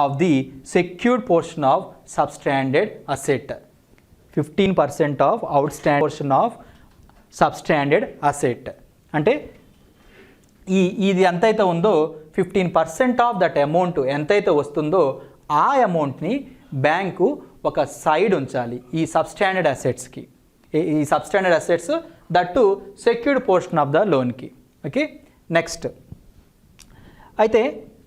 of the secured portion of substandard asset. 15% of outstanding portion of substandard asset. అంటే ఇది ఎంతైతే ఉందో 15% of that amount ఎంతైతే వస్తుందో ఆ అమౌంట్ని బ్యాంకు ఒక సైడ్ ఉంచాలి ఈ సబ్స్టాండర్డ్ అసెట్స్కి. ఈ substandard assets that secured portion of the లోన్కి. ఓకే, నెక్స్ట్ అయితే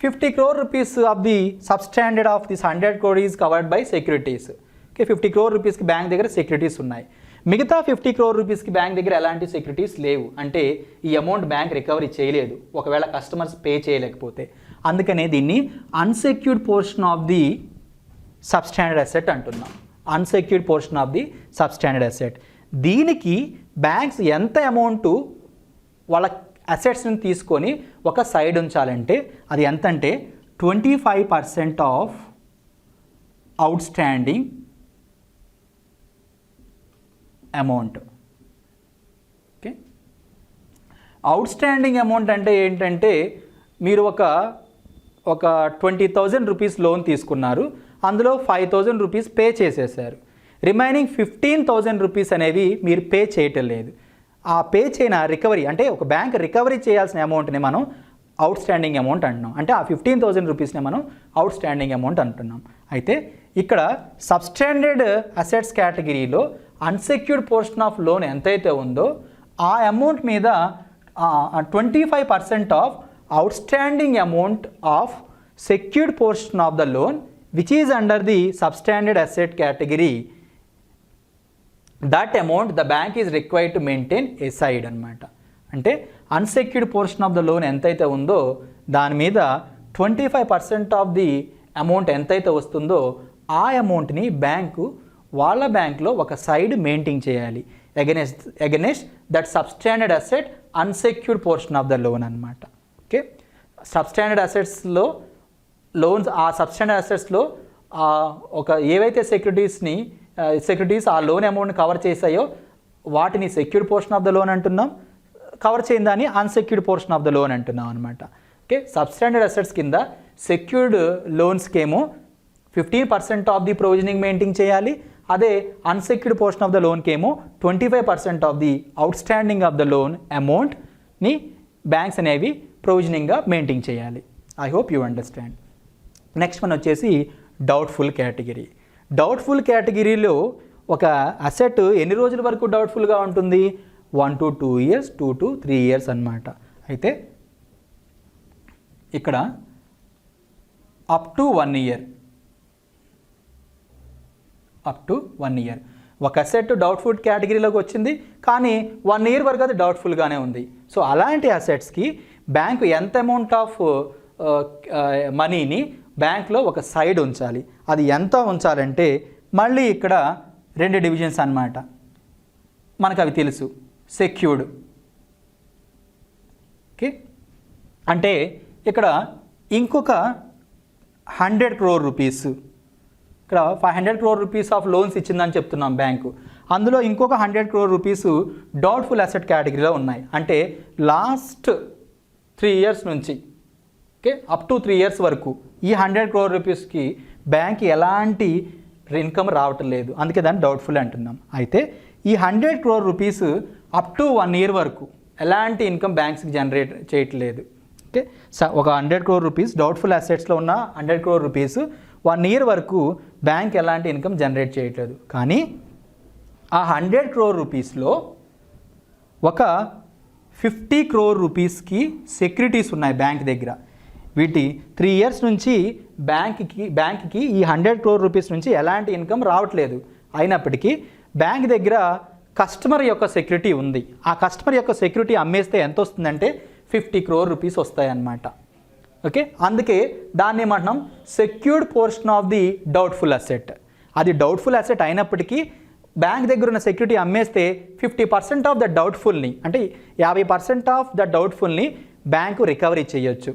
50 crore rupees of the substandard of this 100 crore is covered by securities. Okay, 50 crore rupeesకి బ్యాంక్ దగ్గర సెక్యూరిటీస్ ఉన్నాయి. మిగతా 50 crore rupeesకి బ్యాంక్ దగ్గర ఎలాంటి సెక్యూరిటీస్ లేవు. అంటే ఈ అమౌంట్ బ్యాంక్ రికవరీ చేయలేదు ఒకవేళ కస్టమర్స్ పే చేయలేకపోతే. అందుకనే దీన్ని unsecured portion of the substandard asset అంటున్నాం. Unsecured portion of the substandard asset. దీనికి బ్యాంక్స్ ఎంత అమౌంట్ వాళ్ళ అసెట్స్ని తీసుకొని ఒక సైడ్ ఉంచాలంటే అది ఎంత అంటే 25% of outstanding amount. Okay, outstanding amount అంటే ఏంటంటే మీరు ఒక 20,000 రూపీస్ లోన్ తీసుకున్నారు, అందులో 5,000 రూపీస్ పే చేసేసారు. రిమైనింగ్ 15,000 రూపీస్ అనేవి మీరు పే చేయటం లేదు. ఆ పే చేయన రికవరీ అంటే ఒక బ్యాంక్ రికవరీ చేయాల్సిన అమౌంట్ని మనం అవుట్స్టాండింగ్ అమౌంట్ అంటున్నాం. అంటే ఆ 15,000 రూపీస్ని మనం అవుట్స్టాండింగ్ అమౌంట్ అంటున్నాం. అయితే ఇక్కడ సబ్స్టాండర్డ్ అసెట్స్ కేటగిరీలో అన్సెక్యూర్డ్ పోర్షన్ ఆఫ్ లోన్ ఎంతైతే ఉందో ఆ అమౌంట్ మీద 25% of outstanding amount of secured portion of the loan which is under the substandard asset category, that amount the bank is required to maintain a side అనమాట. అంటే unsecured portion of the loan ఎంతైతే ఉందో దాని మీద 25% of the amount ఎంతైతే వస్తుందో ఆ అమౌంట్ని బ్యాంకు వాళ్ళ బ్యాంక్లో ఒక సైడ్ మెయింటైన్ చేయాలి against that substandard asset unsecured portion of the loan అనమాట. ఓకే, సబ్స్టాండర్డ్ అసెట్స్లో లోన్స్ ఆ సబ్స్టాండర్డ్ అసెట్స్లో ఒక ఏవైతే సెక్యూరిటీస్ ఆ లోన్ అమౌంట్ని కవర్ చేశాయో వాటిని secured portion of the loan అంటున్నాం, కవర్ చేయని దాన్ని unsecured portion of the loan అంటున్నాం అనమాట. ఓకే, సబ్స్టాండర్డ్ అసెట్స్ కింద సెక్యూర్డ్ లోన్స్కేమో 15% ఆఫ్ ది ప్రొవిజనింగ్ మెయింటైన్ చేయాలి, అదే అన్సెక్యూర్డ్ పోర్షన్ ఆఫ్ ద లోన్కి ఏమో 25% of the outstanding of the loan అమౌంట్ని బ్యాంక్స్ అనేవి ప్రొవిజనింగ్గా మెయింటైన్ చేయాలి. I hope you understand. Next మనం వచ్చేసి డౌట్ఫుల్ కేటగిరీ. డౌట్ఫుల్ కేటగిరీలో ఒక అసెట్ ఎన్ని రోజుల వరకు డౌట్ఫుల్గా ఉంటుంది? 1 to 2 years, 2 to 3 years అన్నమాట. అయితే ఇక్కడ అప్ టు 1 year ఒక అసెట్ డౌట్ఫుల్ కేటగిరీలోకి వచ్చింది, కానీ 1 year వరకు అది డౌట్ఫుల్గానే ఉంది. సో అలాంటి అసెట్స్కి బ్యాంకు ఎంత అమౌంట్ ఆఫ్ మనీని బ్యాంక్లో ఒక సైడ్ ఉంచాలి. అది ఎంత ఉంచాలంటే మళ్ళీ ఇక్కడ 2 డివిజన్స్ అన్నమాట. మనకు అవి తెలుసు. సెక్యూర్డ్, ఓకే, అంటే ఇక్కడ ఇంకొక 100 crore rupees, ఇక్కడ 500 crore rupees ఆఫ్ లోన్స్ ఇచ్చిందని చెప్తున్నాం బ్యాంకు. అందులో ఇంకొక 100 crore rupees డౌట్ఫుల్ అసెట్ కేటగిరీలో ఉన్నాయి. అంటే లాస్ట్ 3 years నుంచి, ఓకే, అప్ టు 3 years వరకు ఈ 100 crore rupeesకి బ్యాంక్ ఎలాంటి ఇన్కమ్ రావటం లేదు, అందుకే దాన్ని డౌట్ఫుల్ అంటున్నాం. అయితే ఈ 100 crore rupees up to 1 year వరకు ఎలాంటి ఇన్కమ్ బ్యాంక్స్కి జనరేట్ చేయట్లేదు. ఓకే, ఒక 100 crore rupees డౌట్ఫుల్ అసెట్స్లో ఉన్న 100 crore rupees 1 year వరకు బ్యాంక్ ఎలాంటి ఇన్కమ్ జనరేట్ చేయట్లేదు. కానీ ఆ 100 crore rupeesలో ఒక 50 crore rupeesకి సెక్యూరిటీస్ ఉన్నాయి బ్యాంక్ దగ్గర. వీటి 3 years నుంచి బ్యాంక్కి ఈ 100 crore rupees నుంచి ఎలాంటి ఇన్కమ్ రావట్లేదు. అయినప్పటికీ బ్యాంక్ దగ్గర కస్టమర్ యొక్క సెక్యూరిటీ ఉంది. ఆ కస్టమర్ యొక్క సెక్యూరిటీ అమ్మేస్తే ఎంత వస్తుందంటే 50 crore rupees వస్తాయన్నమాట. ఓకే, అందుకే దాన్ని ఏమంటున్నాం? Secured portion of the doubtful asset. అది డౌట్ఫుల్ అసెట్ అయినప్పటికీ బ్యాంక్ దగ్గర ఉన్న సెక్యూరిటీ అమ్మేస్తే 50% ఆఫ్ ద డౌట్ఫుల్ని, అంటే 50% ఆఫ్ ద డౌట్ఫుల్ని బ్యాంకు రికవరీ చేయొచ్చు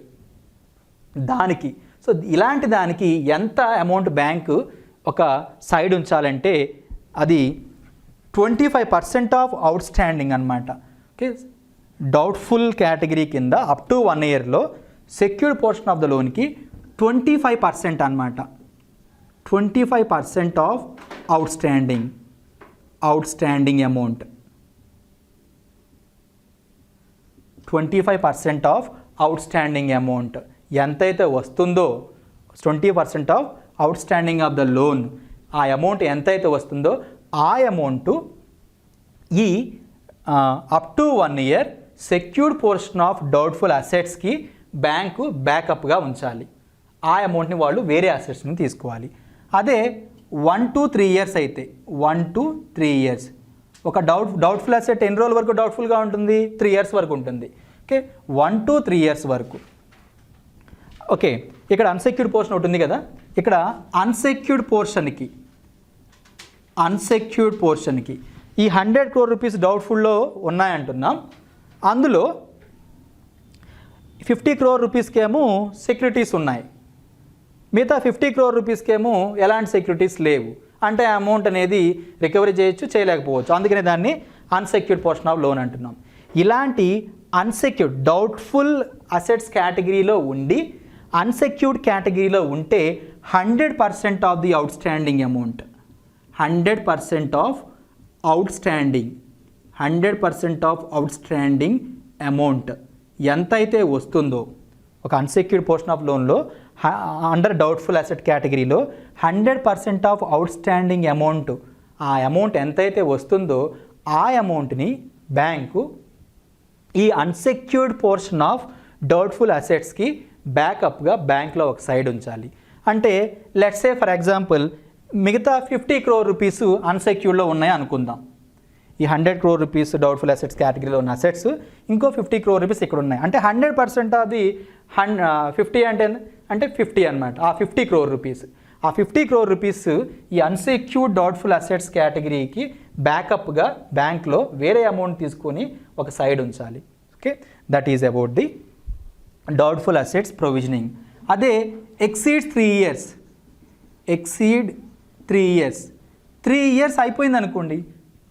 దానికి. సో ఇలాంటి దానికి ఎంత అమౌంట్ బ్యాంకు ఒక సైడ్ ఉంచాలంటే అది 25% ఆఫ్ అవుట్స్టాండింగ్ అనమాట. ఓకే, డౌట్ఫుల్ కేటగిరీ కింద అప్ టు 1 yearలో సెక్యూర్డ్ పోర్షన్ ఆఫ్ ద లోన్కి 25% అన్నమాట. 25% of outstanding amount. 25% of outstanding amount ఎంతైతే వస్తుందో, 20% of outstanding of the loan, ఆ అమౌంట్ ఎంతైతే వస్తుందో ఆ అమౌంట్ ఈ up to 1 year secured portion of doubtful అసెట్స్కి బ్యాంకు బ్యాకప్గా ఉంచాలి. ఆ అమౌంట్ని వాళ్ళు వేరే అసెట్స్ని తీసుకోవాలి. అదే 1 to 3 years అయితే 1 to 3 years ఒక డౌట్ఫుల్ అసెట్ ఎన్ని రోజుల వరకు డౌట్ఫుల్గా ఉంటుంది? 3 years వరకు ఉంటుంది. ఓకే, 1 to 3 years వరకు. ఓకే, ఇక్కడ అన్సెక్యూర్డ్ పోర్షన్ ఒకటి ఉంది కదా, ఇక్కడ అన్సెక్యూర్డ్ పోర్షన్కి ఈ 100 crore rupees డౌట్ఫుల్లో ఉన్నాయంటున్నాం. అందులో 50 crore rupeesకి ఏమో సెక్యూరిటీస్ ఉన్నాయి, మిగతా 50 crore rupeesకి ఏమో ఎలాంటి సెక్యూరిటీస్ లేవు. అంటే ఆ అమౌంట్ అనేది రికవరీ చేయొచ్చు, చేయలేకపోవచ్చు. అందుకనే దాన్ని అన్సెక్యూర్డ్ పోర్షన్ ఆఫ్ లోన్ అంటున్నాం. ఇలాంటి అన్సెక్యూర్డ్ డౌట్ఫుల్ అసెట్స్ కేటగిరీలో ఉండి అన్సెక్యూర్డ్ కేటగిరీలో ఉంటే 100% of the outstanding amount, 100% of outstanding amount ఎంతైతే వస్తుందో ఒక అన్సెక్యూర్డ్ పోర్షన్ ఆఫ్ లోన్లో అండర్ డౌట్ఫుల్ అసెట్ కేటగిరీలో 100% ఆఫ్ అవుట్స్టాండింగ్ అమౌంట్, ఆ అమౌంట్ ఎంతైతే వస్తుందో ఆ అమౌంట్ని బ్యాంకు ఈ అన్సెక్యూర్డ్ పోర్షన్ ఆఫ్ డౌట్ఫుల్ అసెట్స్కి బ్యాకప్గా బ్యాంక్లో ఒక సైడ్ ఉంచాలి. అంటే లెట్స్ సే ఫర్ ఎగ్జాంపుల్ మిగతా 50 crore rupees అన్సెక్యూర్డ్లో ఉన్నాయి అనుకుందాం. ఈ 100 crore rupees డౌట్ఫుల్ అసెట్స్ కేటగిరీలో ఉన్న అసెట్స్ ఇంకో 50 crore rupees ఇక్కడ ఉన్నాయి. అంటే 100% ఆఫ్ ది 50 అంటే 50 అనమాట. ఆ 50 crore rupees, ఆ 50 crore rupees ఈ అన్సెక్యూర్డ్ డౌట్ఫుల్ అసెట్స్ కేటగిరీకి బ్యాకప్గా బ్యాంక్లో వేరే అమౌంట్ తీసుకొని ఒక సైడ్ ఉంచాలి. Okay, that is about the doubtful assets provisioning. అదే ఎక్సీడ్ 3 years అయిపోయింది అనుకోండి,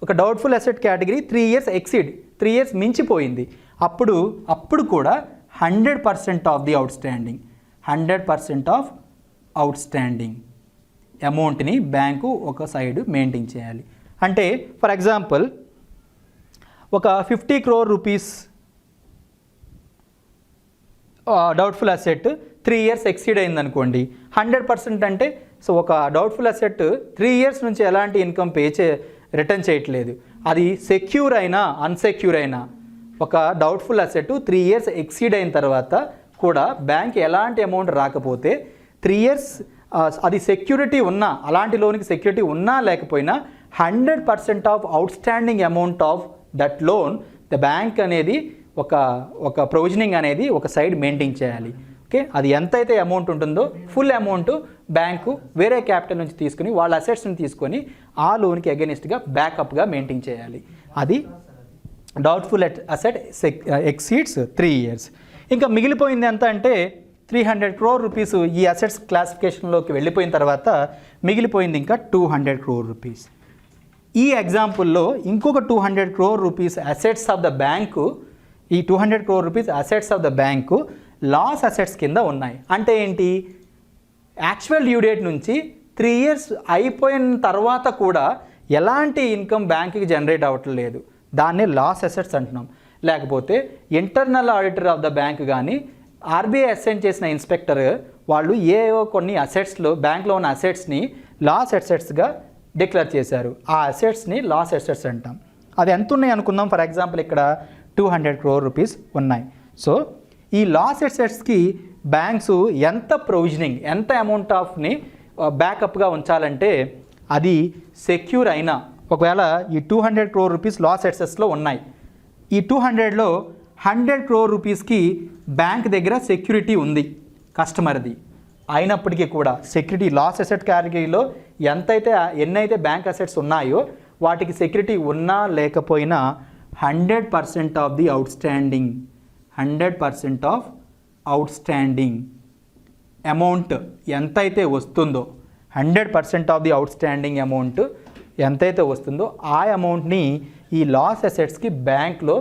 ఒక doubtful asset category 3 years exceed 3 years మించిపోయింది, అప్పుడు కూడా 100% of the outstanding, 100% of outstanding అమౌంట్ని బ్యాంకు ఒక సైడ్ మెయింటైన్ చేయాలి. అంటే ఫర్ ఎగ్జాంపుల్ ఒక 50 crore rupees doubtful asset 3 years exceed అయిందనుకోండి, 100% అంటే సో ఒక డౌట్ఫుల్ అసెట్ 3 years నుంచి ఎలాంటి ఇన్కమ్ రిటర్న్ చేయట్లేదు. అది సెక్యూర్ అయినా అన్సెక్యూర్ అయినా ఒక డౌట్ఫుల్ అసెట్ 3 years ఎక్సీడ్ అయిన తర్వాత కూడా బ్యాంక్ ఎలాంటి అమౌంట్ రాకపోతే 3 years అది సెక్యూరిటీ ఉన్నా, అలాంటి లోన్కి సెక్యూరిటీ ఉన్నా లేకపోయినా 100% of outstanding amount of that loan the bank అనేది ఒక ప్రొవిజనింగ్ అనేది ఒక సైడ్ మెయింటైన్ చేయాలి. ఓకే, అది ఎంతైతే అమౌంట్ ఉంటుందో ఫుల్ అమౌంట్ బ్యాంకు వేరే క్యాపిటల్ నుంచి తీసుకుని వాళ్ళ అసెట్స్ని తీసుకొని ఆ లోన్కి అగెనిస్ట్గా బ్యాకప్గా మెయింటైన్ చేయాలి. అది డౌట్ఫుల్ అసెట్ ఎక్సీడ్స్ 3 years. ఇంకా మిగిలిపోయింది ఎంత అంటే 300 crore rupees ఈ అసెట్స్ క్లాసిఫికేషన్లోకి వెళ్ళిపోయిన తర్వాత మిగిలిపోయింది ఇంకా 200 crore rupees. ఈ ఎగ్జాంపుల్లో ఇంకొక 200 crore rupees assets of the bank, ఈ 200 crore rupees assets of the bank loss assets కింద ఉన్నాయి. అంటే ఏంటి, యాక్చువల్ డ్యూ డేట్ నుంచి 3 years అయిపోయిన తర్వాత కూడా ఎలాంటి ఇన్కమ్ బ్యాంకుకి జనరేట్ అవ్వట్లేదు, దాన్నే లాస్ అసెట్స్ అంటున్నాం. లేకపోతే internal auditor of the bank కానీ ఆర్బీఐ అసైన్ చేసిన ఇన్స్పెక్టర్ వాళ్ళు ఏవో కొన్ని అసెట్స్లో బ్యాంక్లో ఉన్న అసెట్స్ని లాస్ అసెట్స్గా డిక్లేర్ చేశారు. ఆ అసెట్స్ని లాస్ అసెట్స్ అంటాం. అది ఎంత ఉన్నాయి అనుకుందాం. ఫర్ ఎగ్జాంపుల్ ఇక్కడ 200 crore rupees ఉన్నాయి. సో ఈ లాస్ అసెట్స్కి బ్యాంక్స్ ఎంత ప్రొవిజనింగ్, ఎంత అమౌంట్ ఆఫ్ని బ్యాకప్గా ఉంచాలంటే అది సెక్యూర్ అయినా, ఒకవేళ ఈ 200 crore rupees లాస్ అసెట్స్లో ఉన్నాయి, ఈ 200లో 100 crore rupeesకి బ్యాంక్ దగ్గర సెక్యూరిటీ ఉంది కస్టమర్ది, అయినప్పటికీ కూడా సెక్యూరిటీ లాస్ అసెట్ కేటగిరీలో ఎన్నైతే బ్యాంక్ అసెట్స్ ఉన్నాయో వాటికి సెక్యూరిటీ ఉన్నా లేకపోయినా 100% of the outstanding, 100% of outstanding amount ఎంతైతే వస్తుందో, 100% ఆఫ్ ది అవుట్స్టాండింగ్ అమౌంట్ ఎంతైతే వస్తుందో ఆ అమౌంట్ని ఈ లాస్ అసెట్స్కి బ్యాంక్లో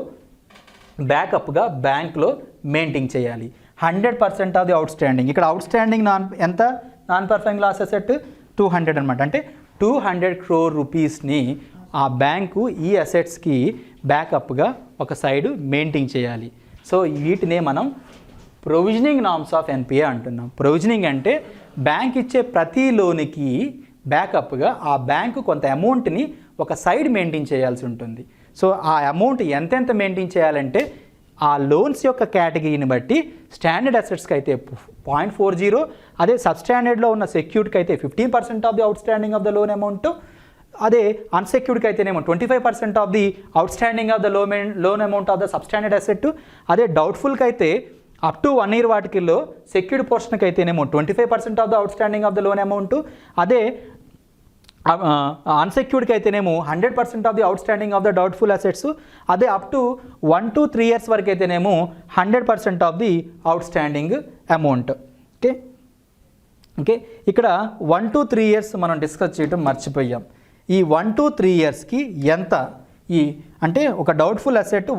బ్యాకప్గా బ్యాంక్లో మెయింటైన్ చేయాలి. 100% ఆఫ్ ది అవుట్ స్టాండింగ్. ఇక్కడ అవుట్ స్టాండింగ్ ఎంత నాన్ పర్ఫార్మింగ్ లాస్ అసెట్ 200 అనమాట. అంటే 200 crore రూపీస్ని ఆ బ్యాంకు ఈ అసెట్స్కి బ్యాకప్గా ఒక సైడ్ మెయింటైన్ చేయాలి. సో వీటినే మనం ప్రొవిజనింగ్ నార్మ్స్ ఆఫ్ ఎన్పిఏ అంటున్నాం. ప్రొవిజనింగ్ అంటే బ్యాంక్ ఇచ్చే ప్రతి లోనికి బ్యాకప్గా ఆ బ్యాంకు కొంత అమౌంట్ని ఒక సైడ్ మెయింటైన్ చేయాల్సి ఉంటుంది. సో ఆ అమౌంట్ ఎంతెంత మెయింటైన్ చేయాలంటే ఆ లోన్స్ యొక్క కేటగిరీని బట్టి స్టాండర్డ్ అసెట్స్కి అయితే 0.40, అదే సబ్స్టాండర్డ్లో ఉన్న సెక్యూర్డ్కి అయితే 15% of the out standing of the loan amount, అదే అన్సెక్యూర్డ్కి అయితేనేమో 25% of the out standing of the loan amount of the substandard asset, అదే డౌట్ఫుల్కి అయితే అప్ టు 1 year వాటికిలో సెక్యూర్డ్ పోర్షన్కి అయితేనేమో 25% of the out standing of the loan amount, అదే అన్సెక్యూర్డ్కి అయితేనేమో 100% of the out standing of the doubtful assets, అదే up to 1 to 3 years వరకు అయితేనేమో 100% of the out standing amount. Okay ఇక్కడ 1 to 3 years మనం discuss చేయడం మర్చిపోయాం. ఈ 1 to 3 yearsకి ఎంత అంటే ఒక డౌట్ఫుల్ అసెట్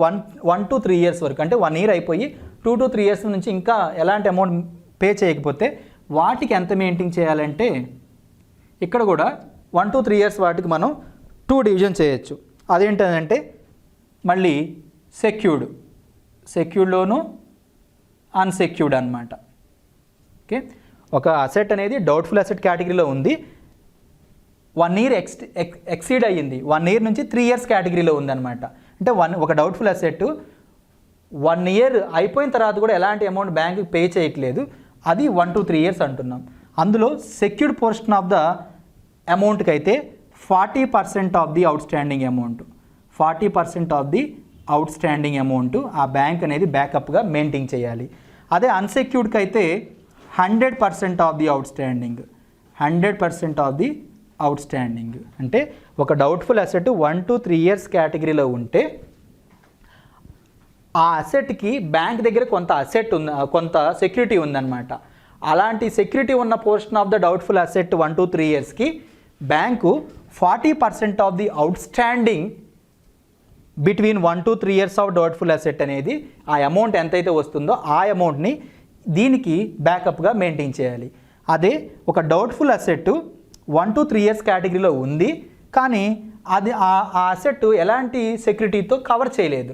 1 to 3 years వరకు, అంటే 1 year అయిపోయి 2 to 3 years నుంచి ఇంకా ఎలాంటి అమౌంట్ పే చేయకపోతే వాటికి ఎంత మెయింటైన్ చేయాలంటే ఇక్కడ కూడా 1 to 3 years వాటికి మనం 2 డివిజన్ చేయొచ్చు. అదేంటంటే మళ్ళీ సెక్యూర్డ్ లోను అన్సెక్యూర్డ్ అనమాట. ఓకే ఒక అసెట్ అనేది డౌట్ఫుల్ అసెట్ కేటగిరీలో ఉంది, 1 year ఎక్సీడ్ అయ్యింది, 1 year నుంచి 3 years కేటగిరీలో ఉందన్నమాట. అంటే ఒక డౌట్ఫుల్ అసెట్ 1 year అయిపోయిన తర్వాత కూడా ఎలాంటి అమౌంట్ బ్యాంకుకి పే చేయట్లేదు, అది 1 to 3 years అంటున్నాం. అందులో సెక్యూర్డ్ పోర్షన్ ఆఫ్ ద అమౌంట్కి అయితే 40% of the out standing amount, 40% of the out standing amount ఆ బ్యాంక్ అనేది బ్యాకప్గా మెయింటైన్ చేయాలి. అదే అన్సెక్యూర్డ్కి అయితే 100% of the out standing, 100% of the out standing. అంటే ఒక డౌట్ఫుల్ అసెట్ 1 to 3 years కేటగిరీలో ఉంటే ఆ అసెట్కి బ్యాంక్ దగ్గర కొంత సెక్యూరిటీ ఉందన్నమాట. అలాంటి సెక్యూరిటీ ఉన్న portion of the doubtful asset 1 to 3 yearsకి bank 40% of the outstanding between 1 to 3 years of doubtful asset అనేది ఆ అమౌంట్ ఎంతైతే వస్తుందో ఆ అమౌంట్ని దీనికి బ్యాకప్గా మెయింటైన్ చేయాలి. అదే ఒక డౌట్ఫుల్ అసెట్ 1 to 3 years కేటగిరీలో ఉంది, కానీ అది ఆ అసెట్ ఎలాంటి సెక్యూరిటీతో కవర్ చేయలేదు.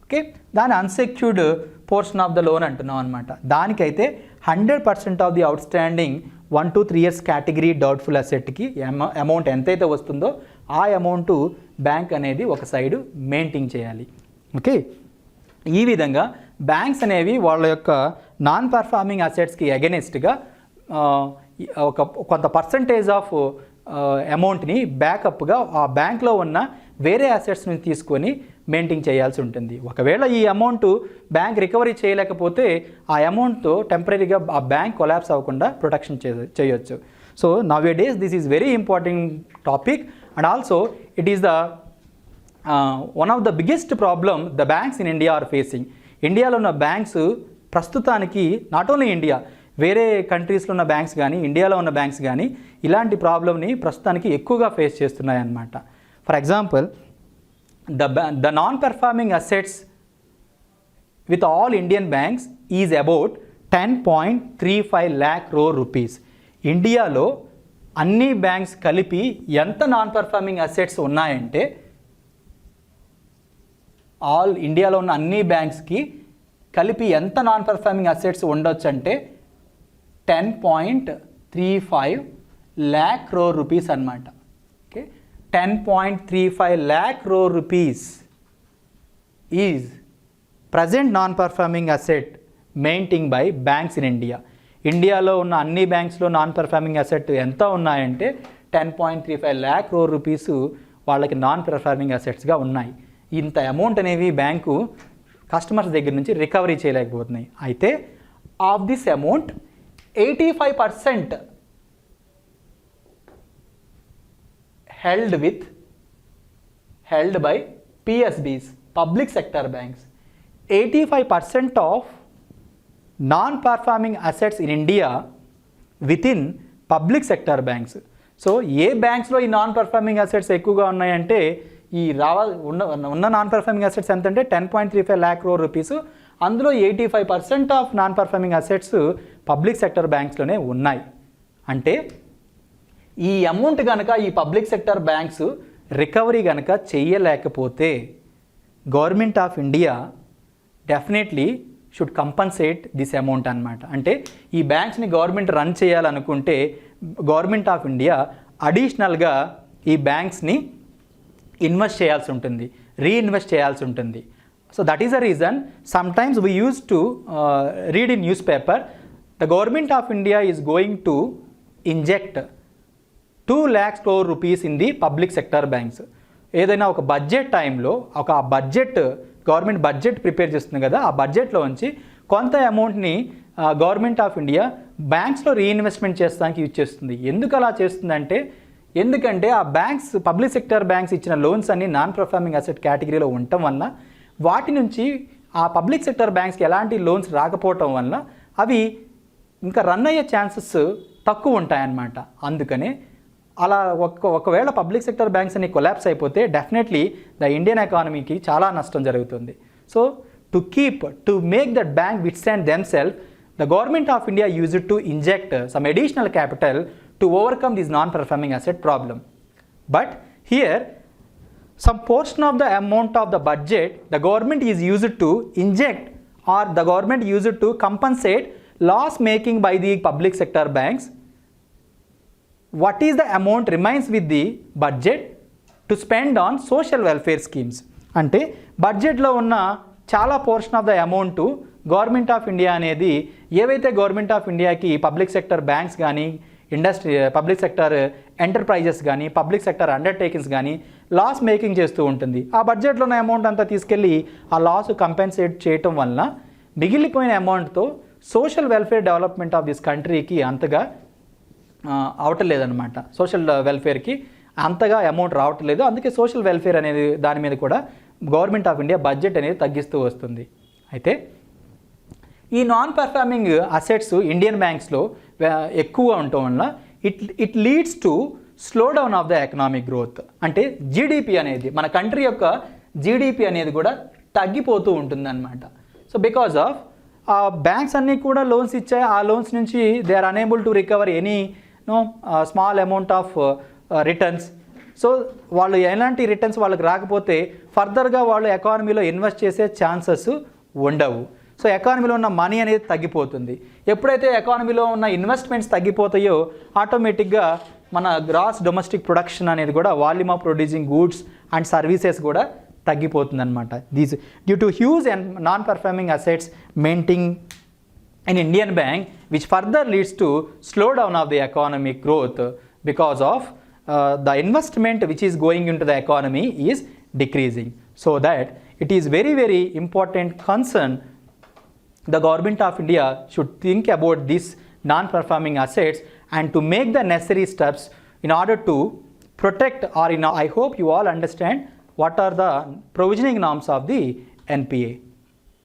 ఓకే దాని unsecured portion of the loan అంటున్నాం అనమాట. దానికైతే 100% of the outstanding 1 to 3 years category doubtful అసెట్కి అమౌంట్ ఎంతైతే వస్తుందో ఆ అమౌంట్ బ్యాంక్ అనేది ఒక సైడ్ మెయింటైన్ చేయాలి. ఓకే ఈ విధంగా బ్యాంక్స్ అనేవి వాళ్ళ యొక్క నాన్ పర్ఫార్మింగ్ అసెట్స్కి అగెనిస్ట్గా కొంత పర్సంటేజ్ ఆఫ్ అమౌంట్ని బ్యాకప్గా ఆ బ్యాంక్లో ఉన్న వేరే అసెట్స్ నుంచి తీసుకొని మెయింటైన్ చేయాల్సి ఉంటుంది. ఒకవేళ ఈ అమౌంట్ బ్యాంక్ రికవరీ చేయలేకపోతే ఆ అమౌంట్తో టెంపరీగా ఆ బ్యాంక్ కొలాప్స్ అవ్వకుండా ప్రొటెక్షన్ చేయొచ్చు. So nowadays this is very important topic and also it is the one of the biggest problem the banks in India are facing. ఇండియాలో ఉన్న banks ప్రస్తుతానికి నాట్ ఓన్లీ ఇండియా, వేరే కంట్రీస్లో ఉన్న banks కానీ ఇండియాలో ఉన్న బ్యాంక్స్ కానీ ఇలాంటి ప్రాబ్లమ్ని ప్రస్తుతానికి ఎక్కువగా ఫేస్ చేస్తున్నాయి అన్నమాట. For example the non-performing assets with all Indian banks is about 10.35 lakh crore rupees. ఇండియాలో అన్ని బ్యాంక్స్ కలిపి ఎంత నాన్ పర్ఫార్మింగ్ అసెట్స్ ఉన్నాయంటే ఇండియాలో ఉన్న అన్ని బ్యాంక్స్కి కలిపి ఎంత నాన్ పర్ఫార్మింగ్ అసెట్స్ ఉండొచ్చు అంటే 10.35 lakh crore rupees అన్నమాట. Okay 10.35 lakh crore rupees is present non-performing asset maintained by banks in India. ఇండియాలో ఉన్న అన్ని బ్యాంక్స్లో నాన్ పర్ఫార్మింగ్ అసెట్ ఎంత ఉన్నాయంటే 10.35 lakh crore rupees వాళ్ళకి నాన్ పర్ఫార్మింగ్ అసెట్స్గా ఉన్నాయి. ఇంత అమౌంట్ అనేవి బ్యాంకు కస్టమర్స్ దగ్గర నుంచి రికవరీ చేయలేకపోతున్నాయి. అయితే of this amount 85% held by PSBs, public sector banks. 85% of non-performing assets in India within public sector banks. So ఏ బ్యాంక్స్లో ఈ నాన్ పర్ఫార్మింగ్ అసెట్స్ ఎక్కువగా ఉన్నాయంటే ఉన్న నాన్ పర్ఫార్మింగ్ అసెట్స్ ఎంత అంటే 10.35 lakh crore rupees. అందులో 85% of non performing assets public sector బ్యాంక్స్లోనే ఉన్నాయి. అంటే ఈ అమౌంట్ కనుక ఈ పబ్లిక్ సెక్టర్ బ్యాంక్స్ రికవరీ కనుక చేయలేకపోతే government of India definitely should compensate this amount అనమాట. అంటే ఈ బ్యాంక్స్ని గవర్నమెంట్ రన్ చేయాలనుకుంటే గవర్నమెంట్ ఆఫ్ ఇండియా అడిషనల్గా ఈ బ్యాంక్స్ని ఇన్వెస్ట్ చేయాల్సి ఉంటుంది, రీఇన్వెస్ట్ చేయాల్సి ఉంటుంది. So that is the reason sometimes we use to read in news paper the government of India is going to inject 2 lakhs crore rupees in the public sector banks. ఏదైనా ఒక budget టైంలో ఒక budget government budget prepare చేస్తుంది కదా, ఆ బడ్జెట్లో నుంచి కొంత అమౌంట్ని గవర్నమెంట్ ఆఫ్ ఇండియా బ్యాంక్స్లో రీఇన్వెస్ట్మెంట్ చేస్తానికి యూజ్ చేస్తుంది. ఎందుకు అలా చేస్తుందంటే ఎందుకంటే ఆ బ్యాంక్స్ పబ్లిక్ సెక్టర్ బ్యాంక్స్ ఇచ్చిన లోన్స్ అన్ని నాన్ పర్ఫార్మింగ్ అసెట్ కేటగిరీలో ఉండటం వల్ల వాటి నుంచి ఆ పబ్లిక్ సెక్టర్ బ్యాంక్స్కి ఎలాంటి లోన్స్ రాకపోవటం వల్ల అవి ఇంకా రన్ అయ్యే ఛాన్సెస్ తక్కువ ఉంటాయన్నమాట. అందుకనే అలా ఒకవేళ పబ్లిక్ సెక్టర్ బ్యాంక్స్ అన్ని కొలాప్స్ అయిపోతే డెఫినెట్లీ ద ఇండియన్ ఎకానమీకి చాలా నష్టం జరుగుతుంది. So to make that bank withstand themself the government of India used to inject some additional capital to overcome this non performing asset problem. But here some portion of the amount of the budget the government is used to inject or the government used to compensate loss making by the public sector banks. What is the amount remains with the budget to spend on social welfare schemes? అంటే బడ్జెట్లో ఉన్న చాలా portion of the amount government of India అనేది ఏవైతే government of ఇండియాకి public sector banks కానీ public sector enterprises కానీ public sector undertakings కానీ లాస్ మేకింగ్ చేస్తూ ఉంటుంది. ఆ బడ్జెట్లో ఉన్న అమౌంట్ అంతా తీసుకెళ్ళి ఆ లాస్ కంపెన్సేట్ చేయటం వలన మిగిలిపోయిన అమౌంట్తో social welfare development of this కంట్రీకి అంతగా అవటలేదన్నమాట. సోషల్ వెల్ఫేర్కి అంతగా అమౌంట్ రావట్లేదు. అందుకే సోషల్ వెల్ఫేర్ అనేది దాని మీద కూడా గవర్నమెంట్ ఆఫ్ ఇండియా బడ్జెట్ అనేది తగ్గిస్తూ వస్తుంది. అయితే ఈ నాన్ పర్ఫార్మింగ్ అసెట్స్ ఇండియన్ బ్యాంక్స్లో ఎక్కువ ఉండటం వల్ల it leads to slow down of the economic growth. అంటే జీడిపి అనేది మన కంట్రీ యొక్క జీడిపి అనేది కూడా తగ్గిపోతూ ఉంటుందన్నమాట. సో బికాజ్ ఆఫ్ ఆ బ్యాంక్స్ అన్నీ కూడా లోన్స్ ఇచ్చాయి, ఆ లోన్స్ నుంచి they are unable to recover any small amount of returns. So వాళ్ళు ఎలాంటి రిటర్న్స్ వాళ్ళకి రాకపోతే ఫర్దర్గా వాళ్ళు ఎకానమీలో ఇన్వెస్ట్ చేసే ఛాన్సెస్ ఉండవు. సో ఎకానమీలో ఉన్న మనీ అనేది తగ్గిపోతుంది. ఎప్పుడైతే ఎకానమీలో ఉన్న ఇన్వెస్ట్మెంట్స్ తగ్గిపోతాయో ఆటోమేటిక్గా మన గ్రాస్ డొమెస్టిక్ ప్రొడక్షన్ అనేది కూడా volume of producing goods and services కూడా తగ్గిపోతుంది అనమాట. These due to huge and non performing assets maintain an Indian bank, which further leads to slowdown of the economic growth because of the investment which is going into the economy is decreasing. So that it is very, very important concern the government of India should think about these non-performing assets and to make the necessary steps in order to protect or I hope you all understand what are the provisioning norms of the NPA.